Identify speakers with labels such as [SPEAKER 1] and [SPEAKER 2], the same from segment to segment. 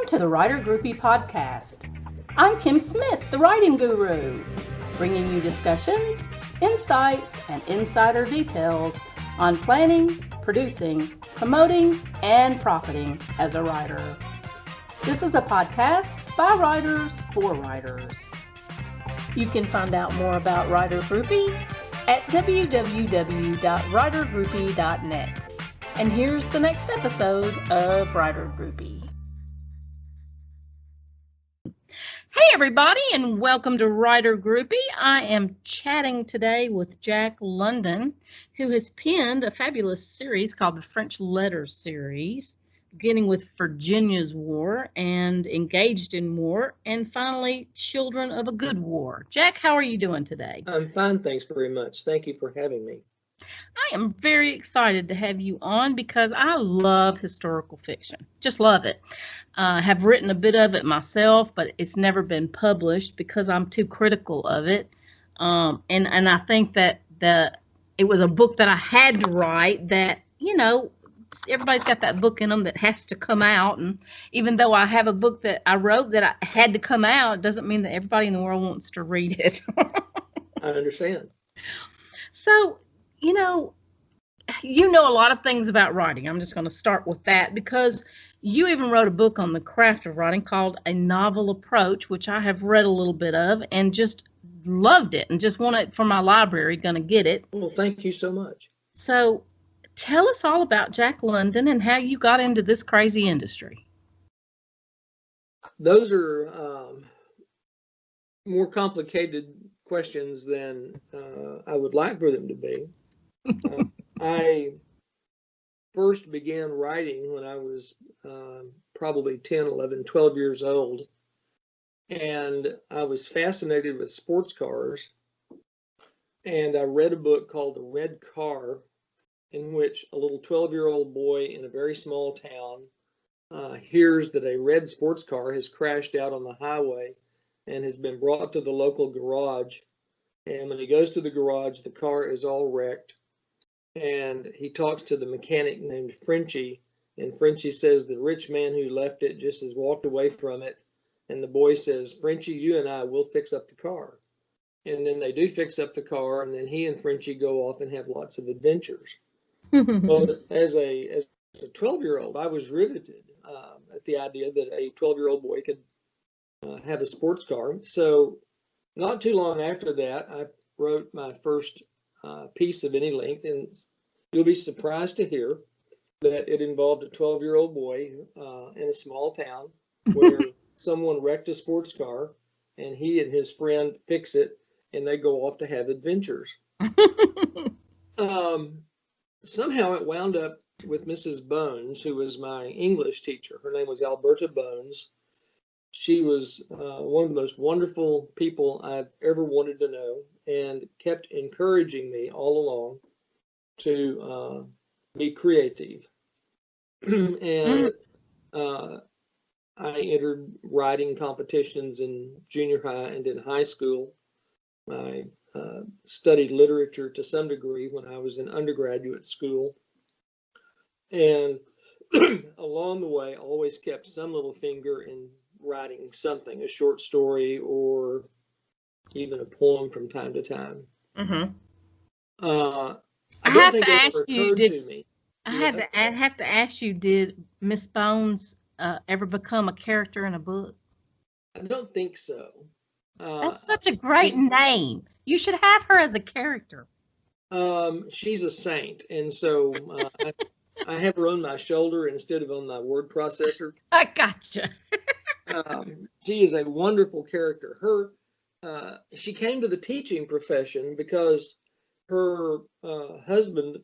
[SPEAKER 1] to the Writer Groupie podcast. I'm Kim Smith, the writing guru, bringing you discussions, insights, and insider details on planning, producing, promoting, and profiting as a writer. This is a podcast by writers for writers. You can find out more about Writer Groupie at www.writergroupie.net. And here's the next episode of Writer Groupie. Hey everybody, and welcome to Writer Groupie. I am chatting today with Jack London, who has penned a fabulous series called the French Letters series, beginning with Virginia's War and Engaged in War, and finally Children of a Good War. Jack, how are you doing today?
[SPEAKER 2] I'm fine, thanks very much. Thank you for having me.
[SPEAKER 1] I am very excited to have you on because I love historical fiction. Just love it. I have written a bit of it myself, but it's never been published because I'm too critical of it. And I think that it was a book that I had to write that, you know, everybody's got that book in them that has to come out. And even though I have a book that I wrote that I had to come out, it doesn't mean that everybody in the world wants to read it.
[SPEAKER 2] I understand.
[SPEAKER 1] So, you know a lot of things about writing. I'm just going to start with that because you even wrote a book on the craft of writing called A Novel Approach, which I have read a little bit of and just loved it and just want it for my library, going to get it.
[SPEAKER 2] Well, thank you so much.
[SPEAKER 1] So tell us all about Jack London and how you got into this crazy industry.
[SPEAKER 2] Those are more complicated questions than I would like for them to be. I first began writing when I was probably 10, 11, 12 years old. And I was fascinated with sports cars. And I read a book called The Red Car, in which a little 12-year-old boy in a very small town hears that a red sports car has crashed out on the highway and has been brought to the local garage. And when he goes to the garage, the car is all wrecked. And he talks to the mechanic named Frenchie, and Frenchie says the rich man who left it just has walked away from it. And the boy says, Frenchie, you and I will fix up the car. And then they do fix up the car, and then he and Frenchie go off and have lots of adventures. Well, as a 12-year-old, I was riveted at the idea that a 12-year-old boy could have a sports car. So not too long after that, I wrote my first piece of any length, and you'll be surprised to hear that it involved a 12-year-old boy in a small town where someone wrecked a sports car, and he and his friend fix it, and they go off to have adventures. Somehow it wound up with Mrs. Bones, who was my English teacher. Her name was Alberta Bones. She was one of the most wonderful people I've ever wanted to know, and kept encouraging me all along to be creative. And I entered writing competitions in junior high and in high school. I studied literature to some degree when I was in undergraduate school. And along the way, I always kept some little finger in writing something, a short story or even a poem from time to time.
[SPEAKER 1] Mm-hmm.
[SPEAKER 2] I have to ask you,
[SPEAKER 1] I have to ask you, did Miss Bones ever become a character in a book?
[SPEAKER 2] I don't think so.
[SPEAKER 1] That's such a great name. You should have her as a character.
[SPEAKER 2] She's a saint, and so I have her on my shoulder instead of on my word processor.
[SPEAKER 1] I gotcha.
[SPEAKER 2] She is a wonderful character. She came to the teaching profession because her husband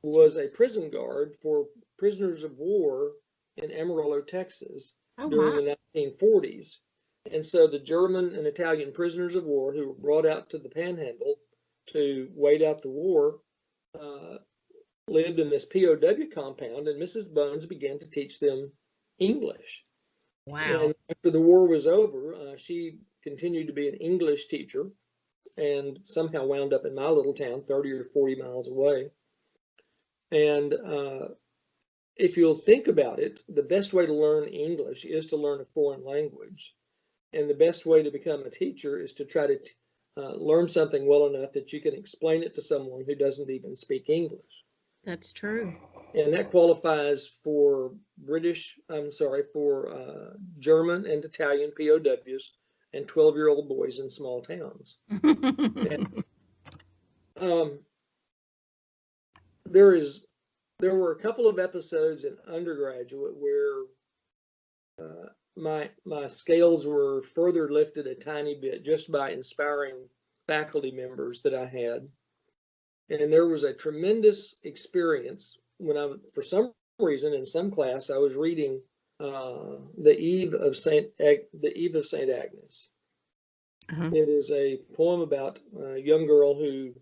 [SPEAKER 2] was a prison guard for prisoners of war in Amarillo, Texas during the 1940s. And so the German and Italian prisoners of war who were brought out to the Panhandle to wait out the war lived in this POW compound, and Mrs. Bones began to teach them English.
[SPEAKER 1] Wow.
[SPEAKER 2] And after the war was over, she continued to be an English teacher and somehow wound up in my little town, 30 or 40 miles away. And if you'll think about it, the best way to learn English is to learn a foreign language. And the best way to become a teacher is to try to learn something well enough that you can explain it to someone who doesn't even speak English.
[SPEAKER 1] That's true.
[SPEAKER 2] And that qualifies for German and Italian POWs and 12-year-old boys in small towns. And, there were a couple of episodes in undergraduate where my scales were further lifted a tiny bit just by inspiring faculty members that I had. And there was a tremendous experience when for some reason, in some class, I was reading the Eve of Saint Agnes.
[SPEAKER 1] Uh-huh.
[SPEAKER 2] It is a poem about a young girl who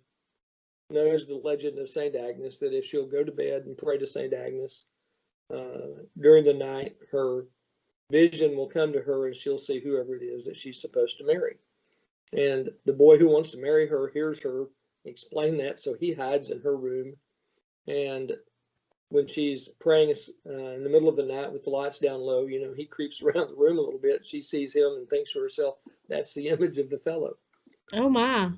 [SPEAKER 2] knows the legend of Saint Agnes, that if she'll go to bed and pray to Saint Agnes during the night, her vision will come to her and she'll see whoever it is that she's supposed to marry. And the boy who wants to marry her hears her explain that, so he hides in her room. And when she's praying in the middle of the night with the lights down low, he creeps around the room a little bit. She sees him and thinks to herself, that's the image of the fellow.
[SPEAKER 1] Oh, my.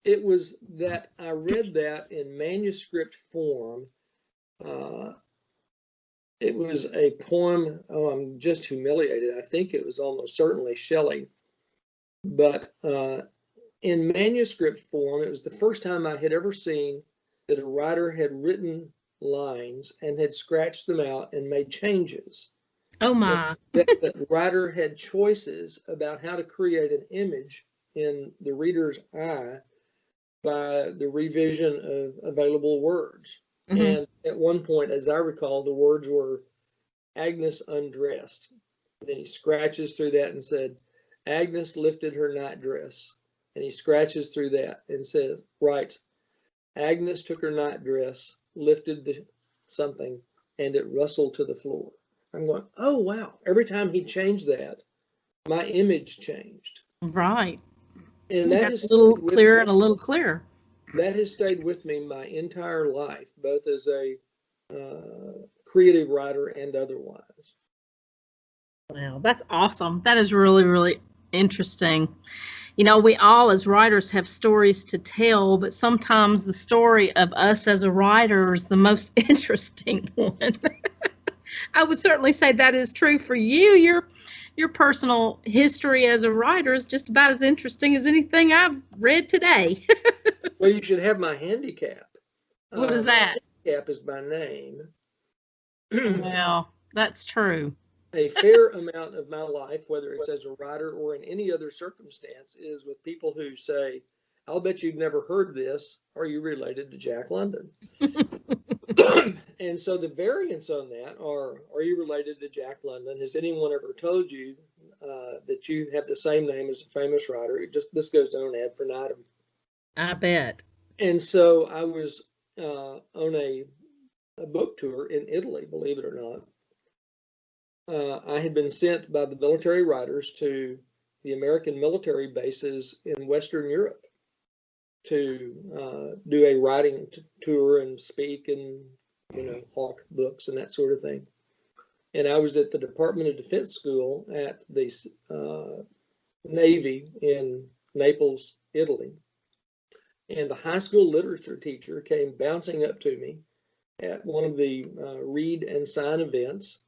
[SPEAKER 2] It was that I read that in manuscript form. It was a poem. Oh, I'm just humiliated. I think it was almost certainly Shelley. But in manuscript form, it was the first time I had ever seen that a writer had written lines and had scratched them out and made changes.
[SPEAKER 1] Oh, my.
[SPEAKER 2] That the writer had choices about how to create an image in the reader's eye by the revision of available words. Mm-hmm. And at one point, as I recall, the words were Agnes undressed. And then he scratches through that and said, Agnes lifted her nightdress. And he scratches through that and writes, Agnes took her nightdress, lifted something, and it rustled to the floor. I'm going, oh, wow. Every time he changed that, my image changed.
[SPEAKER 1] Right.
[SPEAKER 2] And that is
[SPEAKER 1] a little clearer and a little clearer.
[SPEAKER 2] That has stayed with me my entire life, both as a creative writer and otherwise.
[SPEAKER 1] Wow, that's awesome. That is really, really interesting. We all as writers have stories to tell, but sometimes the story of us as a writer is the most interesting one. I would certainly say that is true for you. Your personal history as a writer is just about as interesting as anything I've read today.
[SPEAKER 2] Well, you should have my handicap.
[SPEAKER 1] What is that?
[SPEAKER 2] Handicap is my name.
[SPEAKER 1] Well, that's true.
[SPEAKER 2] A fair amount of my life, whether it's as a writer or in any other circumstance, is with people who say, I'll bet you've never heard this. Are you related to Jack London? And so the variants on that are you related to Jack London? Has anyone ever told you that you have the same name as a famous writer? This goes on ad infinitum.
[SPEAKER 1] I bet.
[SPEAKER 2] And so I was on a book tour in Italy, believe it or not. I had been sent by the military writers to the American military bases in Western Europe to do a writing tour and speak and hawk books and that sort of thing. And I was at the Department of Defense School at the Navy in Naples, Italy. And the high school literature teacher came bouncing up to me at one of the read and sign events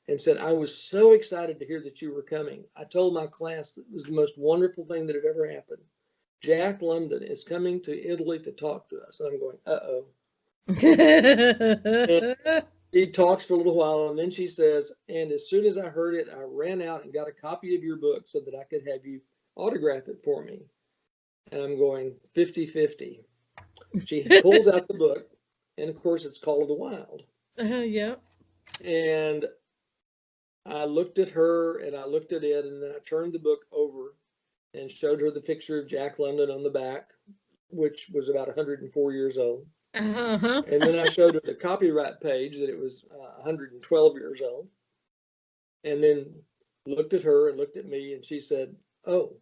[SPEAKER 2] and said, I was so excited to hear that you were coming. I told my class that it was the most wonderful thing that had ever happened. Jack London is coming to Italy to talk to us. And I'm going, uh-oh. And he talks for a little while, and then she says, and as soon as I heard it, I ran out and got a copy of your book so that I could have you autograph it for me. And I'm going 50-50. She pulls out the book, and of course it's Call of the Wild.
[SPEAKER 1] Yeah.
[SPEAKER 2] And I looked at her and I looked at it, and then I turned the book over and showed her the picture of Jack London on the back, which was about 104 years old.
[SPEAKER 1] Uh-huh.
[SPEAKER 2] And then I showed her the copyright page that it was 112 years old. And then looked at her and looked at me, and she said, oh,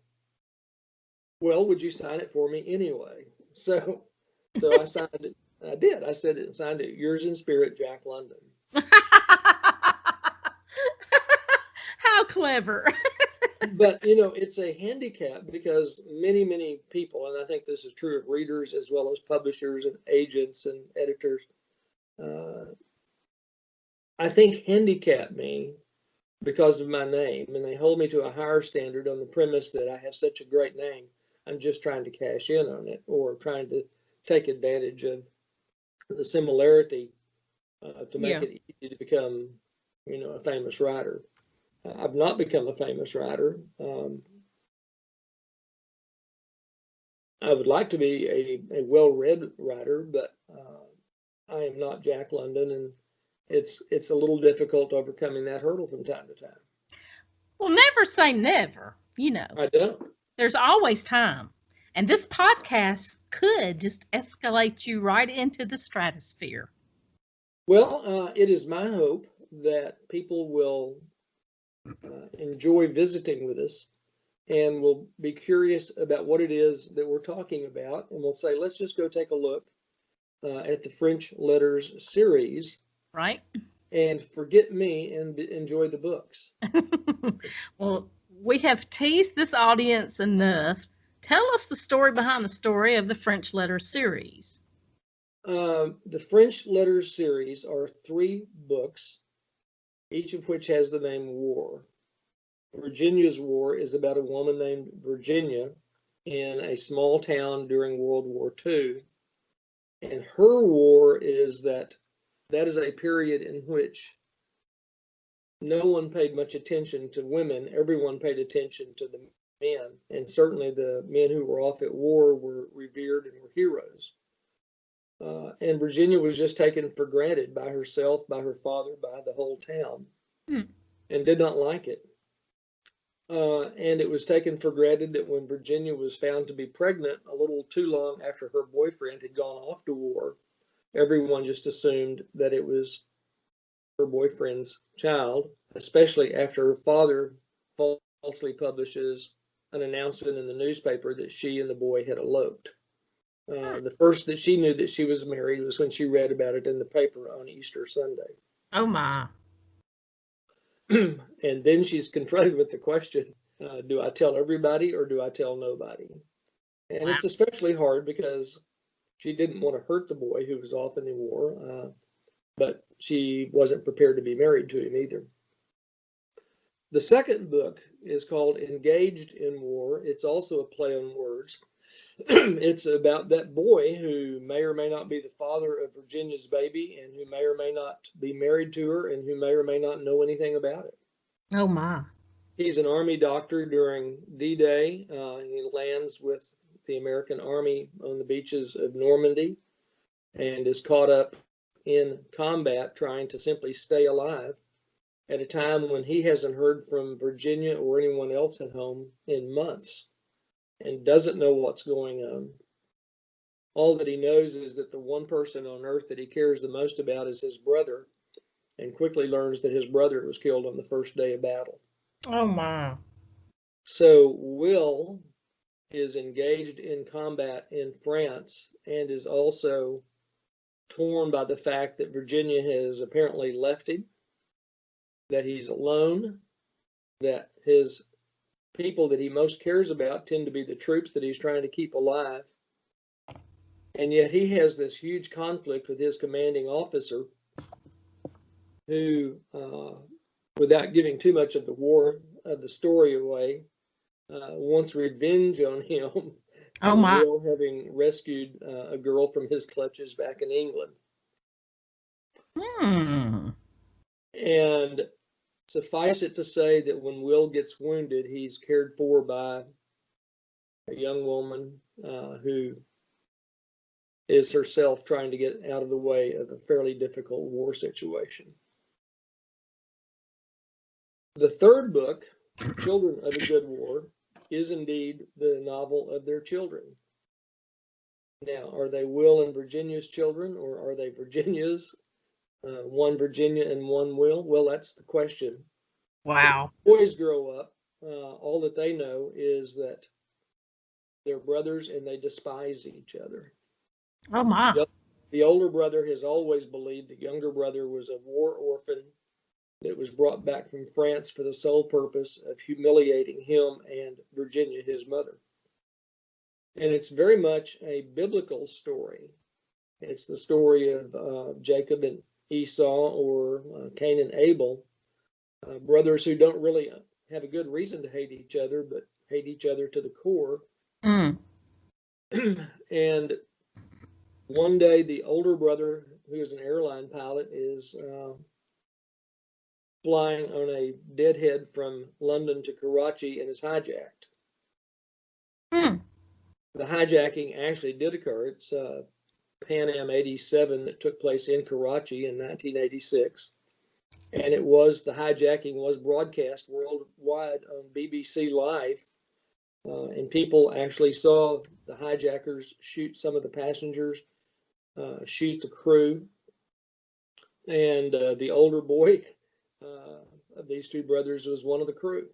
[SPEAKER 2] well, would you sign it for me anyway? So I signed it I did. I said it and signed it. Yours in spirit, Jack London.
[SPEAKER 1] How clever.
[SPEAKER 2] But, it's a handicap because many, many people, and I think this is true of readers as well as publishers and agents and editors, I think handicap me because of my name, and they hold me to a higher standard on the premise that I have such a great name. I'm just trying to cash in on it or trying to take advantage of the similarity to make it easy to become, a famous writer. I've not become a famous writer. I would like to be a well-read writer, but I am not Jack London, and it's a little difficult overcoming that hurdle from time to time.
[SPEAKER 1] Well, never say never,
[SPEAKER 2] I don't.
[SPEAKER 1] There's always time. And this podcast could just escalate you right into the stratosphere.
[SPEAKER 2] Well, it is my hope that people will enjoy visiting with us and will be curious about what it is that we're talking about. And we'll say, let's just go take a look at the French Letters series.
[SPEAKER 1] Right.
[SPEAKER 2] And forget me and enjoy the books.
[SPEAKER 1] Well, we have teased this audience enough. Tell us the story behind the story of the French Letters series.
[SPEAKER 2] The French Letters series are 3 books, each of which has the name War. Virginia's War is about a woman named Virginia in a small town during World War II. And her war is that is a period in which no one paid much attention to women. Everyone paid attention to the men. And certainly the men who were off at war were revered and were heroes. And Virginia was just taken for granted by herself, by her father, by the whole town, and did not like it. And it was taken for granted that when Virginia was found to be pregnant a little too long after her boyfriend had gone off to war, everyone just assumed that it was her boyfriend's child, especially after her father falsely publishes an announcement in the newspaper that she and the boy had eloped. The first that she knew that she was married was when she read about it in the paper on Easter Sunday.
[SPEAKER 1] Oh, my.
[SPEAKER 2] And then she's confronted with the question, do I tell everybody or do I tell nobody? And It's especially hard because she didn't want to hurt the boy who was off in the war, but she wasn't prepared to be married to him either. The second book is called Engaged in War. It's also a play on words. It's about that boy who may or may not be the father of Virginia's baby and who may or may not be married to her and who may or may not know anything about it.
[SPEAKER 1] Oh, my.
[SPEAKER 2] He's an Army doctor during D-Day. He lands with the American Army on the beaches of Normandy and is caught up in combat trying to simply stay alive at a time when he hasn't heard from Virginia or anyone else at home in months and doesn't know what's going on. All that he knows is that the one person on earth that he cares the most about is his brother, and quickly learns that his brother was killed on the first day of battle.
[SPEAKER 1] Oh, my.
[SPEAKER 2] So Will is engaged in combat in France and is also torn by the fact that Virginia has apparently left him, that he's alone, that his people that he most cares about tend to be the troops that he's trying to keep alive. And yet he has this huge conflict with his commanding officer who, without giving too much of the story away, wants revenge on him.
[SPEAKER 1] Oh, my.
[SPEAKER 2] Will having rescued a girl from his clutches back in England. And suffice it to say that when Will gets wounded, he's cared for by a young woman who is herself trying to get out of the way of a fairly difficult war situation. The third book, Children of a Good War, is indeed the novel of their children. Now, are they Will and Virginia's children, or are they Virginia's? One Virginia and one Will? Well, that's the question.
[SPEAKER 1] Wow.
[SPEAKER 2] When boys grow up, all that they know is that they're brothers and they despise each other.
[SPEAKER 1] Oh, my.
[SPEAKER 2] The older brother has always believed the younger brother was a war orphan that was brought back from France for the sole purpose of humiliating him and Virginia, his mother. And it's very much a biblical story. It's the story of Jacob and Esau, or Cain and Abel, brothers who don't really have a good reason to hate each other, but hate each other to the core.
[SPEAKER 1] Mm.
[SPEAKER 2] And one day, the older brother, who is an airline pilot, is flying on a deadhead from London to Karachi and is hijacked.
[SPEAKER 1] Mm.
[SPEAKER 2] The hijacking actually did occur. It's Pan Am 87 that took place in Karachi in 1986. And the hijacking was broadcast worldwide on BBC Live. And people actually saw the hijackers shoot some of the passengers, shoot the crew. And the older boy of these two brothers was one of the crew.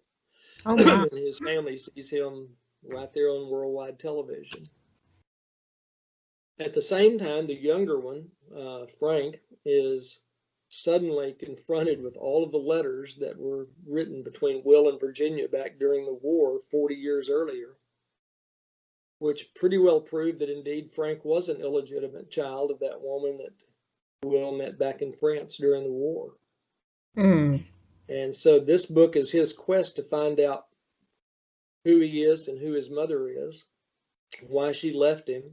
[SPEAKER 1] Oh, wow.
[SPEAKER 2] And his family sees him right there on worldwide television. At the same time, the younger one, Frank, is suddenly confronted with all of the letters that were written between Will and Virginia back during the war 40 years earlier, which pretty well proved that indeed Frank was an illegitimate child of that woman that Will met back in France during the war.
[SPEAKER 1] Mm.
[SPEAKER 2] And so this book is his quest to find out who he is and who his mother is, why she left him,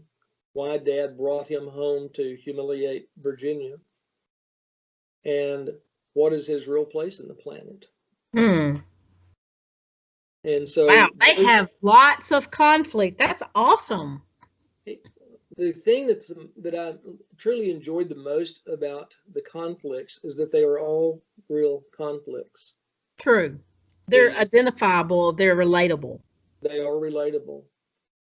[SPEAKER 2] why Dad brought him home to humiliate Virginia, and what is his real place in the planet.
[SPEAKER 1] Mm.
[SPEAKER 2] And so,
[SPEAKER 1] wow, they have lots of conflict. That's awesome.
[SPEAKER 2] The thing that I truly enjoyed the most about the conflicts is that they are all real conflicts.
[SPEAKER 1] True. They're identifiable. They're relatable.
[SPEAKER 2] They are relatable.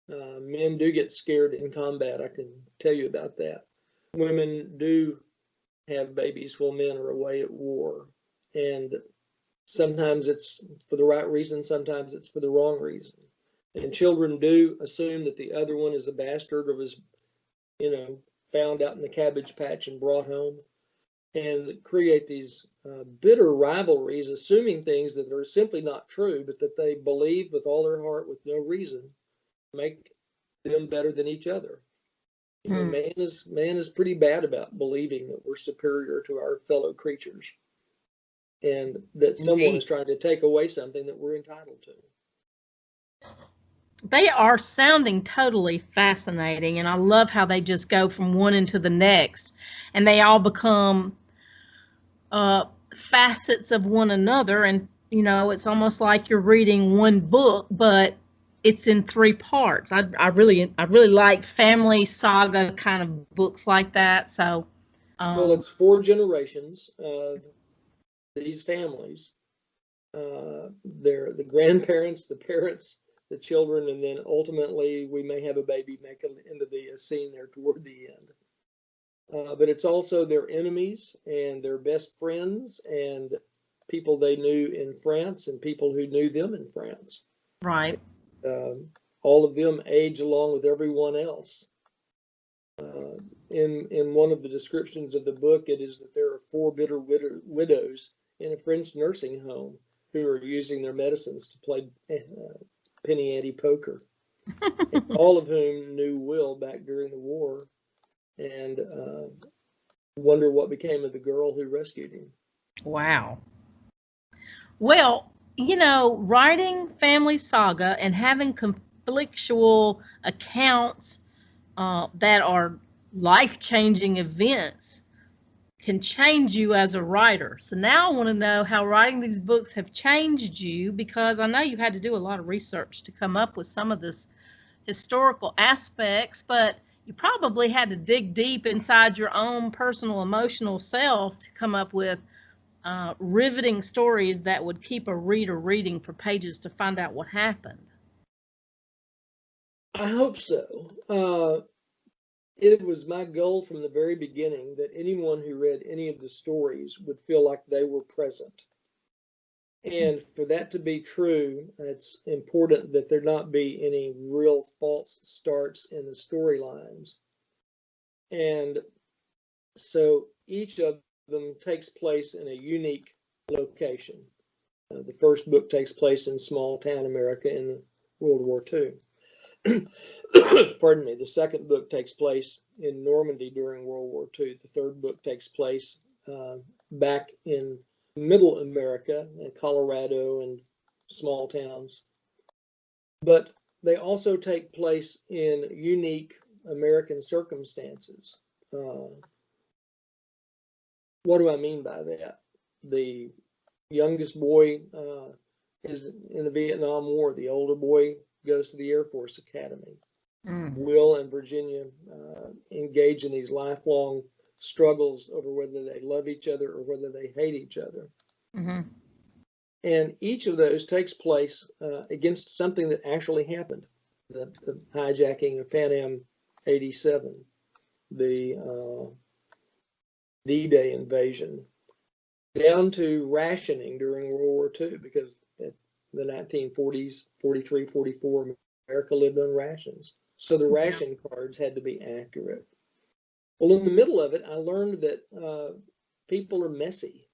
[SPEAKER 2] Men do get scared in combat. I can tell you about that. Women do have babies while men are away at war. And sometimes it's for the right reason, sometimes it's for the wrong reason. And children do assume that the other one is a bastard or was, found out in the cabbage patch and brought home, and create these bitter rivalries, assuming things that are simply not true, but that they believe with all their heart with no reason, make them better than each other. Man is pretty bad about believing that we're superior to our fellow creatures, and that someone is trying to take away something that we're entitled to.
[SPEAKER 1] They are sounding totally fascinating, and I love how they just go from one into the next, and they all become facets of one another. And it's almost like you're reading one book, but it's in 3 parts. I really like family saga kind of books like that. So,
[SPEAKER 2] well, it's 4 generations of these families. They're the grandparents, the parents, the children, and then ultimately we may have a baby make it into the scene there toward the end. But it's also their enemies and their best friends and people they knew in France and people who knew them in France.
[SPEAKER 1] Right.
[SPEAKER 2] All of them age along with everyone else. In one of the descriptions of the book, it is that there are 4 bitter widows in a French nursing home who are using their medicines to play penny ante poker. All of whom knew Will back during the war, and wonder what became of the girl who rescued him.
[SPEAKER 1] Wow. Well, writing family saga and having conflictual accounts that are life-changing events can change you as a writer. So now I want to know how writing these books have changed you, because I know you had to do a lot of research to come up with some of this historical aspects, but you probably had to dig deep inside your own personal emotional self to come up with riveting stories that would keep a reader reading for pages to find out what happened.
[SPEAKER 2] I hope so. It was my goal from the very beginning that anyone who read any of the stories would feel like they were present. And for that to be true, it's important that there not be any real false starts in the storylines. And So each of them takes place in a unique location. The first book takes place in small town America in World War II. Pardon me. The second book takes place in Normandy during World War II. The third book takes place back in Middle America, in Colorado and small towns. But they also take place in unique American circumstances. What do I mean by that? The youngest boy is in the Vietnam War. The older boy goes to the Air Force Academy. Will and Virginia engage in these lifelong struggles over whether they love each other or whether they hate each other.
[SPEAKER 1] Mm-hmm.
[SPEAKER 2] And each of those takes place against something that actually happened. The hijacking of Pan Am 87, the D-Day invasion, down to rationing during World War II, because in the 1940s, 43, 44, America lived on rations. So the ration cards had to be accurate. Well, in the middle of it, I learned that people are messy.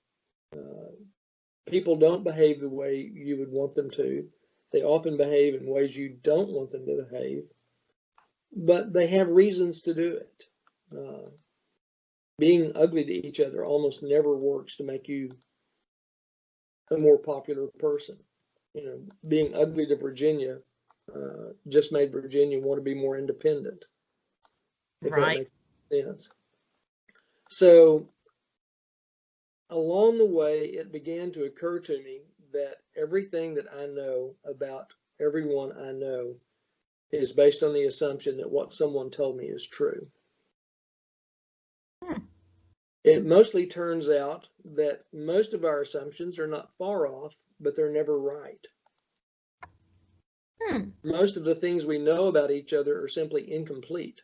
[SPEAKER 2] People don't behave the way you would want them to. They often behave in ways you don't want them to behave, but they have reasons to do it. Being ugly to each other almost never works to make you a more popular person. You know, being ugly to Virginia just made Virginia want to be more independent, if
[SPEAKER 1] Right.
[SPEAKER 2] that makes sense. So along the way, it began to occur to me that everything that I know about everyone I know is based on the assumption that what someone told me is true. It mostly turns out that most of our assumptions are not far off, but they're never right. Most of the things we know about each other are simply incomplete.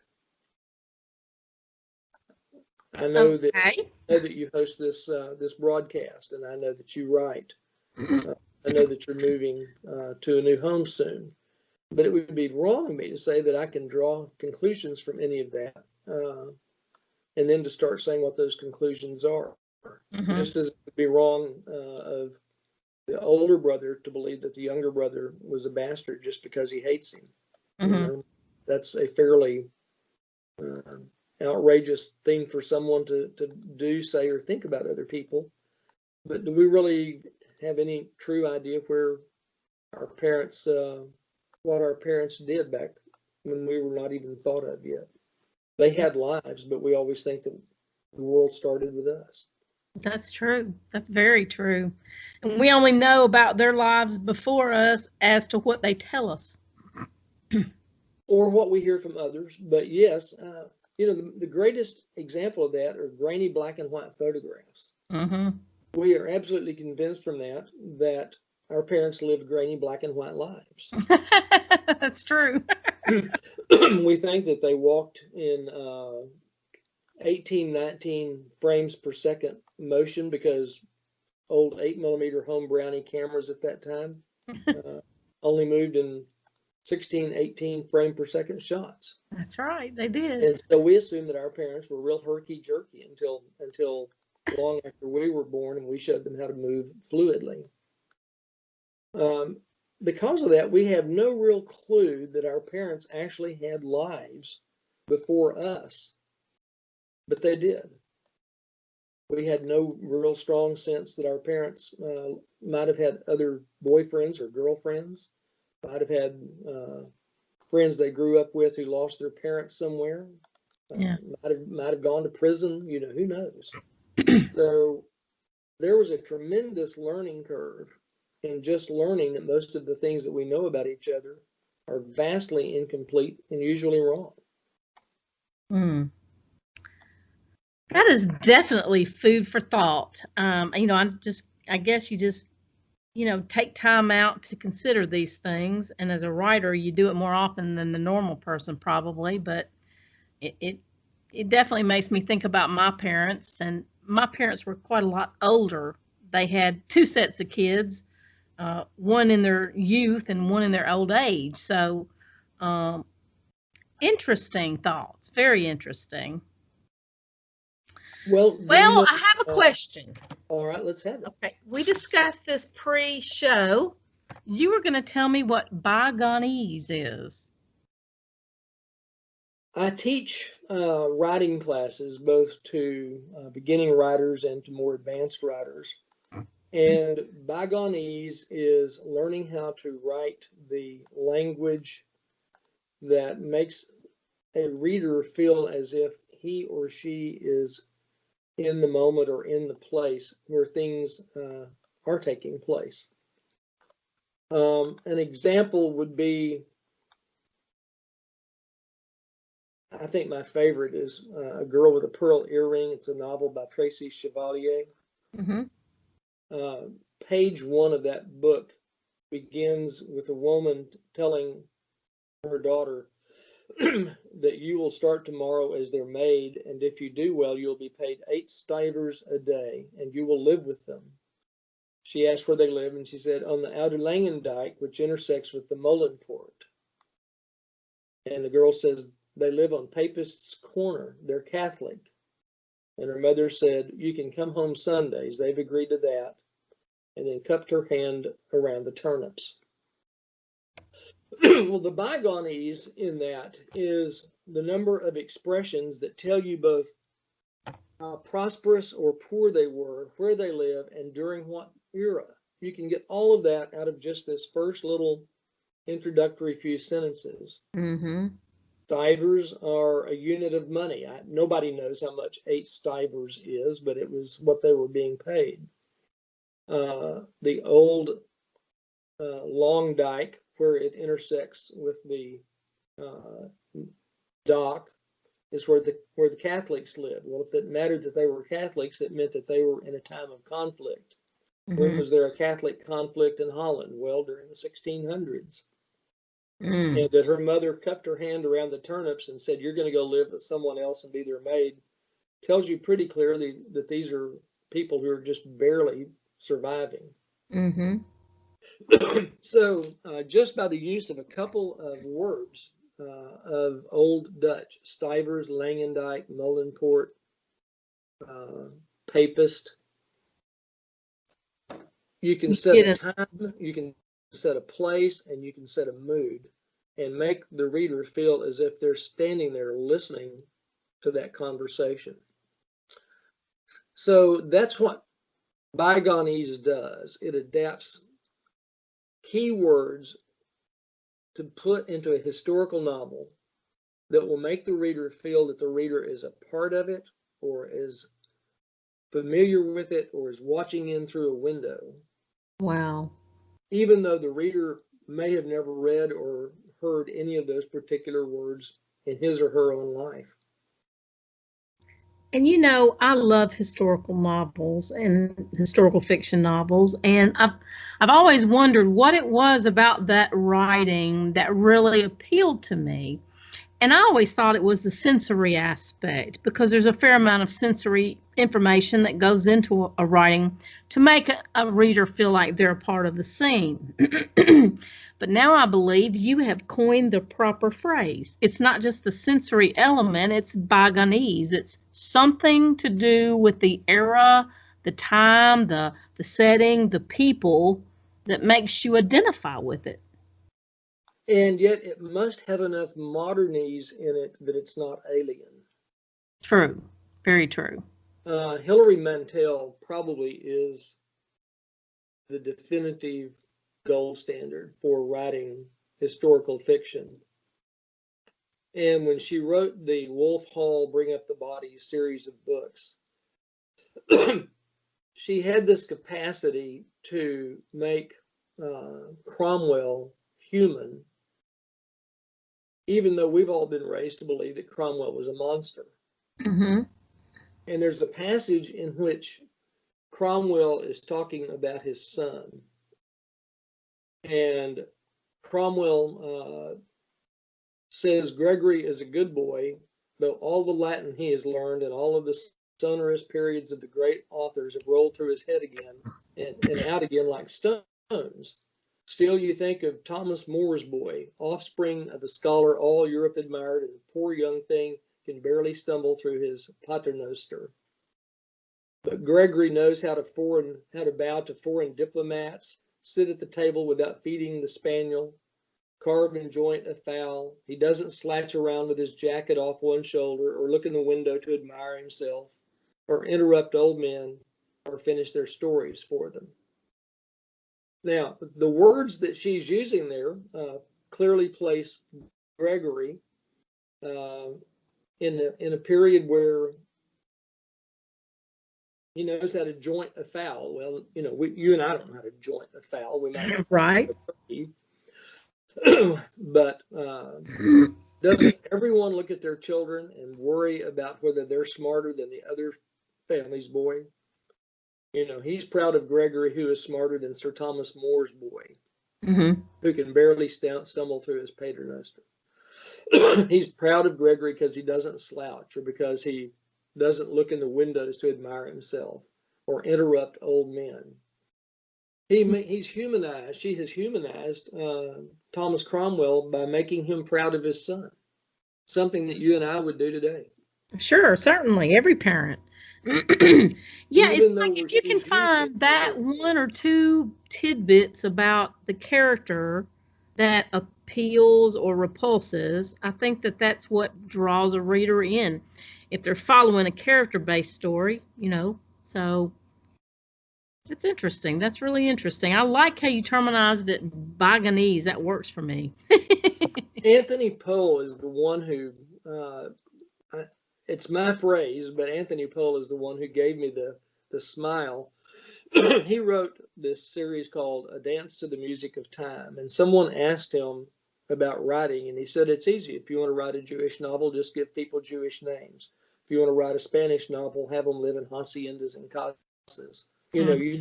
[SPEAKER 2] I know that you host this this broadcast, and I know that you write. I know that you're moving to a new home soon, but it would be wrong of me to say that I can draw conclusions from any of that, and then to start saying what those conclusions are. Mm-hmm. Just as it would be wrong of the older brother to believe that the younger brother was a bastard just because he hates him. Mm-hmm. You know, that's a fairly outrageous thing for someone to do, say, or think about other people. But do we really have any true idea where our parents, what our parents did back when we were not even thought of yet? They had lives, but we always think that the world started with us.
[SPEAKER 1] That's true. That's very true. And we only know about their lives before us as to what they tell us.
[SPEAKER 2] Or what we hear from others. But yes, you know, the greatest example of that are grainy black and white photographs. Mm-hmm. We are absolutely convinced from that our parents lived grainy black and white lives.
[SPEAKER 1] That's true.
[SPEAKER 2] We think that they walked in 18, 19 frames per second motion because old 8mm home brownie cameras at that time only moved in 16, 18 frame per second shots.
[SPEAKER 1] That's right, they did.
[SPEAKER 2] And so we assume that our parents were real herky-jerky until long after we were born, and we showed them how to move fluidly. Because of that, we have no real clue that our parents actually had lives before us, but they did. We had no real strong sense that our parents might have had other boyfriends or girlfriends, might have had friends they grew up with who lost their parents somewhere, might have gone to prison, you know, who knows. So there was a tremendous learning curve in just learning that most of the things that we know about each other are vastly incomplete and usually wrong.
[SPEAKER 1] That is definitely food for thought. You know, I guess you just, you know, take time out to consider these things. And as a writer, you do it more often than the normal person probably, but it definitely makes me think about my parents, and my parents were quite a lot older. They had two sets of kids, one in their youth and one in their old age. So interesting thoughts, very interesting.
[SPEAKER 2] Well, do you
[SPEAKER 1] Well,
[SPEAKER 2] know?
[SPEAKER 1] I have a question.
[SPEAKER 2] All right, let's have it.
[SPEAKER 1] Okay, we discussed this pre-show. You were going to tell me what Bygoneese is.
[SPEAKER 2] I teach writing classes both to beginning writers and to more advanced writers. And Bygoneese is learning how to write the language that makes a reader feel as if he or she is in the moment or in the place where things are taking place. An example would be, I think my favorite is A Girl with a Pearl Earring. It's a novel by Tracy Chevalier.
[SPEAKER 1] Mm-hmm.
[SPEAKER 2] Page 1 of that book begins with a woman telling her daughter that you will start tomorrow as their maid, and if you do well, you'll be paid 8 stivers a day, and you will live with them. She asked where they live, and she said, on the Outer Langendijk, which intersects with the Molenpoort. And the girl says, they live on Papist's Corner. They're Catholic. And her mother said, you can come home Sundays. They've agreed to that. And then cupped her hand around the turnips. Well, the Bygoneese in that is the number of expressions that tell you both how prosperous or poor they were, where they live, and during what era. You can get all of that out of just this first little introductory few sentences.
[SPEAKER 1] Mm-hmm.
[SPEAKER 2] Stivers are a unit of money. Nobody knows how much 8 stivers is, but it was what they were being paid. The old Long Dyke, where it intersects with the dock, is where the Catholics lived. Well, if it mattered that they were Catholics, it meant that they were in a time of conflict. Mm-hmm. When was there a Catholic conflict in Holland? Well, during the 1600s. And that her mother cupped her hand around the turnips and said, you're going to go live with someone else and be their maid, tells you pretty clearly that these are people who are just barely surviving.
[SPEAKER 1] Mm-hmm.
[SPEAKER 2] So just by the use of a couple of words of Old Dutch, stivers, Langendijk, Molenpoort, Papist, you can set a time, you can set a place, and you can set a mood and make the reader feel as if they're standing there listening to that conversation. So that's what Bygoneese does. It adapts keywords to put into a historical novel that will make the reader feel that the reader is a part of it, or is familiar with it, or is watching in through a window.
[SPEAKER 1] Wow.
[SPEAKER 2] Even though the reader may have never read or heard any of those particular words in his or her own life.
[SPEAKER 1] And you know, I love historical novels and historical fiction novels, and I've always wondered what it was about that writing that really appealed to me. And I always thought it was the sensory aspect, because there's a fair amount of sensory information that goes into a writing to make a reader feel like they're a part of the scene. But now I believe you have coined the proper phrase. It's not just the sensory element, it's Bygoneese. It's something to do with the era, the time, the setting, the people that makes you identify with it.
[SPEAKER 2] And yet it must have enough modernese in it that it's not alien.
[SPEAKER 1] True. Very true.
[SPEAKER 2] Hilary Mantel probably is the definitive gold standard for writing historical fiction. And when she wrote the Wolf Hall Bring Up the Body series of books, she had this capacity to make Cromwell human, even though we've all been raised to believe that Cromwell was a monster.
[SPEAKER 1] Mm-hmm.
[SPEAKER 2] And there's a passage in which Cromwell is talking about his son. And Cromwell says Gregory is a good boy, though all the Latin he has learned and all of the sonorous periods of the great authors have rolled through his head again and out again like stones. Still you think of Thomas More's boy, offspring of a scholar all Europe admired, and the poor young thing can barely stumble through his paternoster. But Gregory knows how to bow to foreign diplomats, sit at the table without feeding the spaniel, carve and joint a fowl. He doesn't slouch around with his jacket off one shoulder or look in the window to admire himself or interrupt old men or finish their stories for them. Now, the words that she's using there clearly place Gregory in a period where he knows how to joint a fowl. Well, you and I don't know how to joint a fowl. We might know
[SPEAKER 1] right.
[SPEAKER 2] But doesn't everyone look at their children and worry about whether they're smarter than the other family's boy? He's proud of Gregory, who is smarter than Sir Thomas More's boy, who can barely stumble through his paternoster. He's proud of Gregory because he doesn't slouch, or because he doesn't look in the windows to admire himself or interrupt old men. He's humanized. She has humanized Thomas Cromwell by making him proud of his son, something that you and I would do today.
[SPEAKER 1] Sure, certainly, every parent. Yeah, it's like if you can find that one or two tidbits about the character that appeals or repulses, I think that that's what draws a reader in. If they're following a character-based story, so it's interesting. That's really interesting. I like how you terminized it Baganese. That works for me.
[SPEAKER 2] Anthony Poe is the one who, it's my phrase, but Anthony Poe is the one who gave me the smile. He wrote this series called A Dance to the Music of Time, and someone asked him about writing, and he said, it's easy. If you want to write a Jewish novel, just give people Jewish names. If you want to write a Spanish novel, have them live in haciendas and casas. You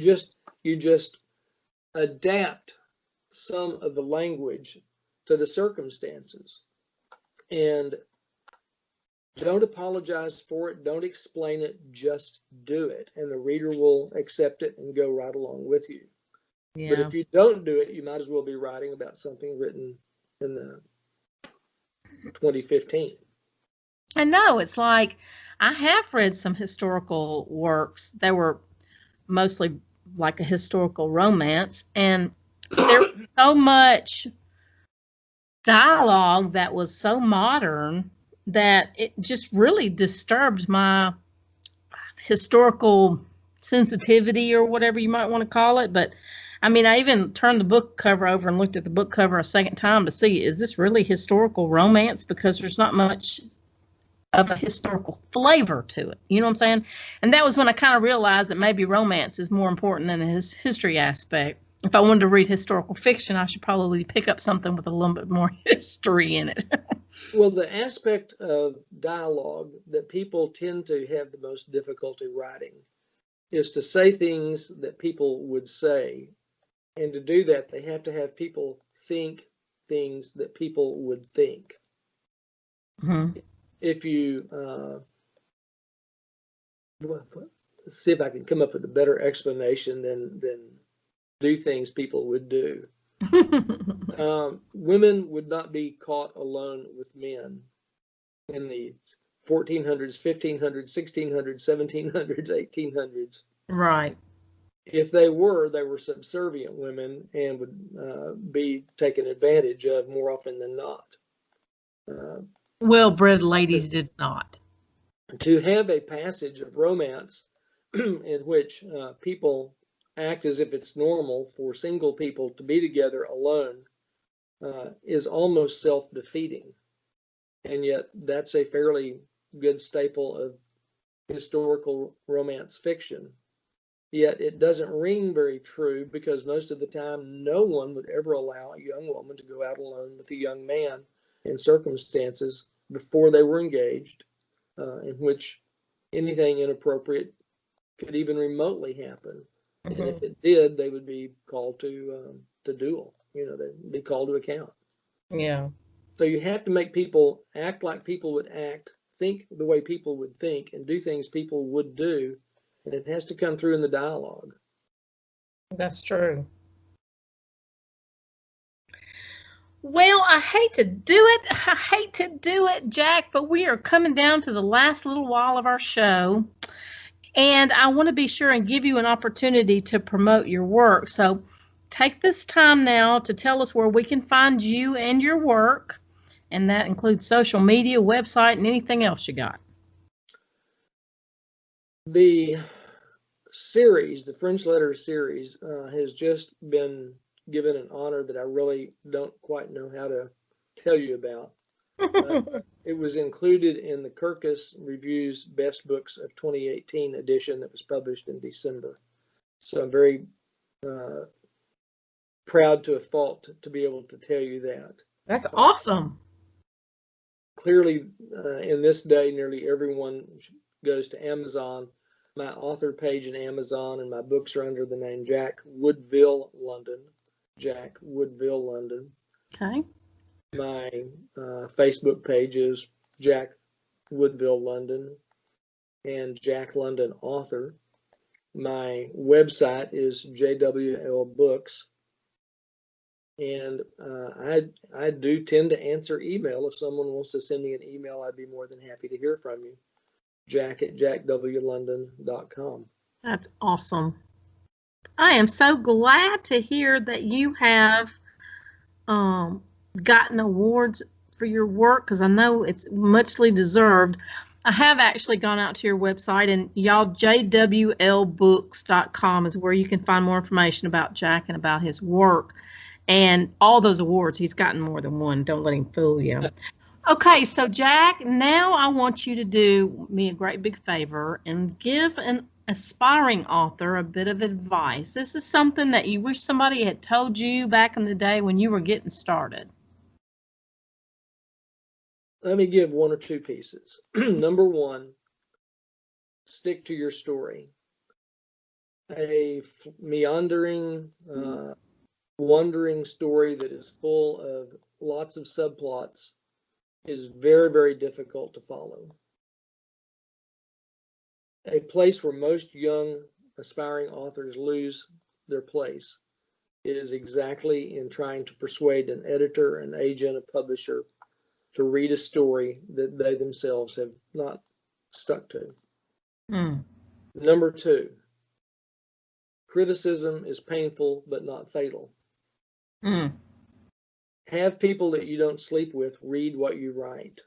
[SPEAKER 2] just adapt some of the language to the circumstances, and don't apologize for it. Don't explain it. Just do it, and the reader will accept it and go right along with you. Yeah. But if you don't do it, you might as well be writing about something written in the 2015.
[SPEAKER 1] I know. It's like I have read some historical works that were mostly like a historical romance, and there was so much dialogue that was so modern that it just really disturbed my historical sensitivity, or whatever you might want to call it. But I mean, I even turned the book cover over and looked at the book cover a second time to see, is this really historical romance? Because there's not much of a historical flavor to it. You know what I'm saying? And that was when I kind of realized that maybe romance is more important than the history aspect. If I wanted to read historical fiction, I should probably pick up something with a little bit more history in it.
[SPEAKER 2] Well, the aspect of dialogue that people tend to have the most difficulty writing is to say things that people would say. And to do that, they have to have people think things that people would think. Mm-hmm. If you, let's see if I can come up with a better explanation than do things people would do. Women would not be caught alone with men in the 1400s, 1500s, 1600s, 1700s, 1800s.
[SPEAKER 1] Right.
[SPEAKER 2] If they were subservient women and would be taken advantage of more often than not.
[SPEAKER 1] Well-bred ladies did not.
[SPEAKER 2] To have a passage of romance in which people act as if it's normal for single people to be together alone is almost self-defeating. And yet that's a fairly good staple of historical romance fiction. Yet it doesn't ring very true, because most of the time no one would ever allow a young woman to go out alone with a young man in circumstances before they were engaged, in which anything inappropriate could even remotely happen. Mm-hmm. And if it did, they would be called to duel. They'd be called to account.
[SPEAKER 1] Yeah.
[SPEAKER 2] So you have to make people act like people would act, think the way people would think, and do things people would do. And it has to come through in the dialogue.
[SPEAKER 1] That's true. Well, I hate to do it, Jack, but we are coming down to the last little while of our show. And I want to be sure and give you an opportunity to promote your work. So take this time now to tell us where we can find you and your work. And that includes social media, website, and anything else you got.
[SPEAKER 2] The series, the French Letters series, has just been given an honor that I really don't quite know how to tell you about. It was included in the Kirkus Review's Best Books of 2018 edition that was published in December. So I'm very proud to a fault to be able to tell you that.
[SPEAKER 1] That's awesome.
[SPEAKER 2] Clearly, in this day, nearly everyone goes to Amazon. My author page in Amazon and my books are under the name Jack Woodville London. Jack Woodville London.
[SPEAKER 1] Okay.
[SPEAKER 2] My Facebook page is Jack Woodville London and Jack London Author. My website is JWL Books. And I do tend to answer email. If someone wants to send me an email, I'd be more than happy to hear from you. jack@jackwlondon.com.
[SPEAKER 1] That's awesome. I am so glad to hear that you have gotten awards for your work, because I know it's muchly deserved. I have actually gone out to your website, and y'all, jwlbooks.com is where you can find more information about Jack and about his work. And all those awards, he's gotten more than one. Don't let him fool you. Okay, so Jack, now I want you to do me a great big favor and give an aspiring author a bit of advice. This is something that you wish somebody had told you back in the day when you were getting started.
[SPEAKER 2] Let me give one or two pieces. Number one, stick to your story. A meandering, wandering story that is full of lots of subplots is very, very difficult to follow. A place where most young aspiring authors lose their place is exactly in trying to persuade an editor, an agent, a publisher to read a story that they themselves have not stuck to. Number two, criticism is painful but not fatal. Have people that you don't sleep with read what you write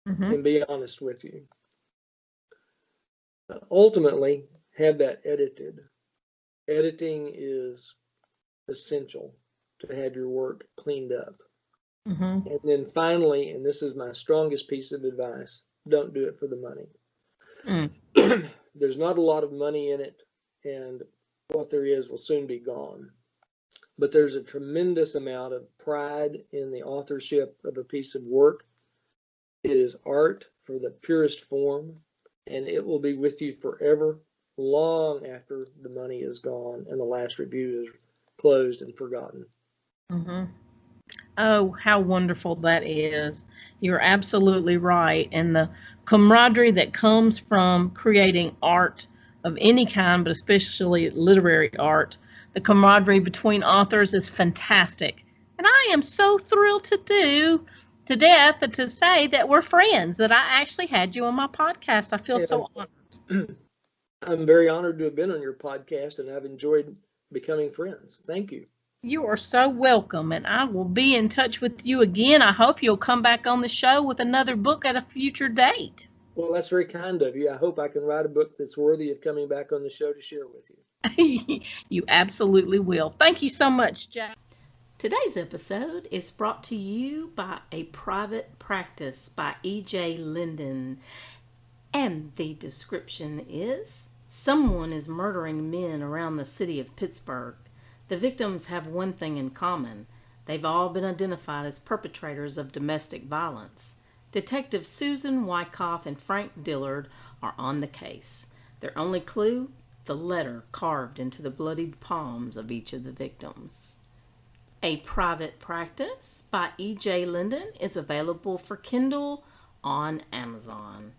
[SPEAKER 2] and be honest with you. Ultimately, have that edited. Editing is essential to have your work cleaned up. And then finally, and this is my strongest piece of advice, don't do it for the money. There's not a lot of money in it, and what there is will soon be gone. But there's a tremendous amount of pride in the authorship of a piece of work. It is art for the purest form, and it will be with you forever, long after the money is gone and the last review is closed and forgotten.
[SPEAKER 1] Oh, how wonderful that is. You're absolutely right. And the camaraderie that comes from creating art of any kind, but especially literary art, the camaraderie between authors is fantastic. And I am so thrilled to death to say that we're friends, that I actually had you on my podcast. I feel so honored.
[SPEAKER 2] I'm very honored to have been on your podcast, and I've enjoyed becoming friends. Thank you.
[SPEAKER 1] You are so welcome, and I will be in touch with you again. I hope you'll come back on the show with another book at a future date.
[SPEAKER 2] Well, that's very kind of you. I hope I can write a book that's worthy of coming back on the show to share with you.
[SPEAKER 1] You absolutely will. Thank you so much, Jack. Today's episode is brought to you by A Private Practice by E.J. Linden. And the description is, someone is murdering men around the city of Pittsburgh. The victims have one thing in common. They've all been identified as perpetrators of domestic violence. Detectives Susan Wyckoff and Frank Dillard are on the case. Their only clue? The letter carved into the bloodied palms of each of the victims. A Private Practice by E.J. Linden is available for Kindle on Amazon.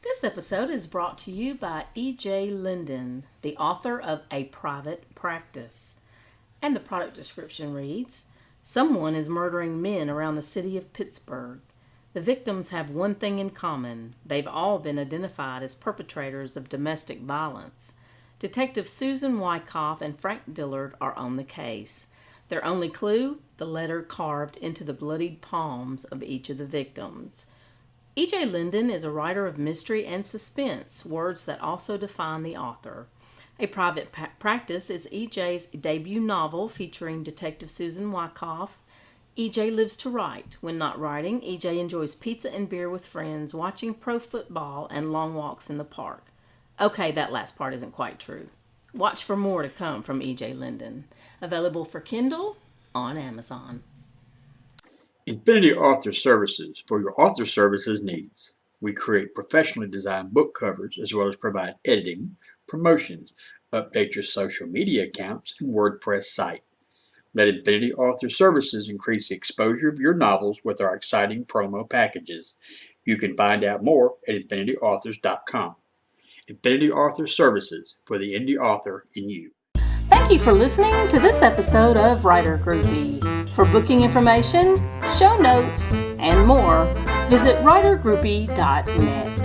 [SPEAKER 1] This episode is brought to you by E.J. Linden, the author of A Private Practice. And the product description reads, Someone is murdering men around the city of Pittsburgh. The victims have one thing in common. They've all been identified as perpetrators of domestic violence. Detectives Susan Wyckoff and Frank Dillard are on the case. Their only clue? The letter carved into the bloodied palms of each of the victims. E.J. London is a writer of mystery and suspense, words that also define the author. A Private Practice is E.J.'s debut novel featuring Detective Susan Wyckoff. E.J. lives to write. When not writing, E.J. enjoys pizza and beer with friends, watching pro football, and long walks in the park. Okay, that last part isn't quite true. Watch for more to come from E.J. London. Available for Kindle on Amazon.
[SPEAKER 3] Infinity Author Services for your author services needs. We create professionally designed book covers as well as provide editing, promotions, update your social media accounts, and WordPress site. Let Infinity Author Services increase the exposure of your novels with our exciting promo packages. You can find out more at infinityauthors.com. Infinity Author Services for the indie author in you.
[SPEAKER 1] Thank you for listening to this episode of Writer Groupie. For booking information, show notes, and more, visit writergroupie.net.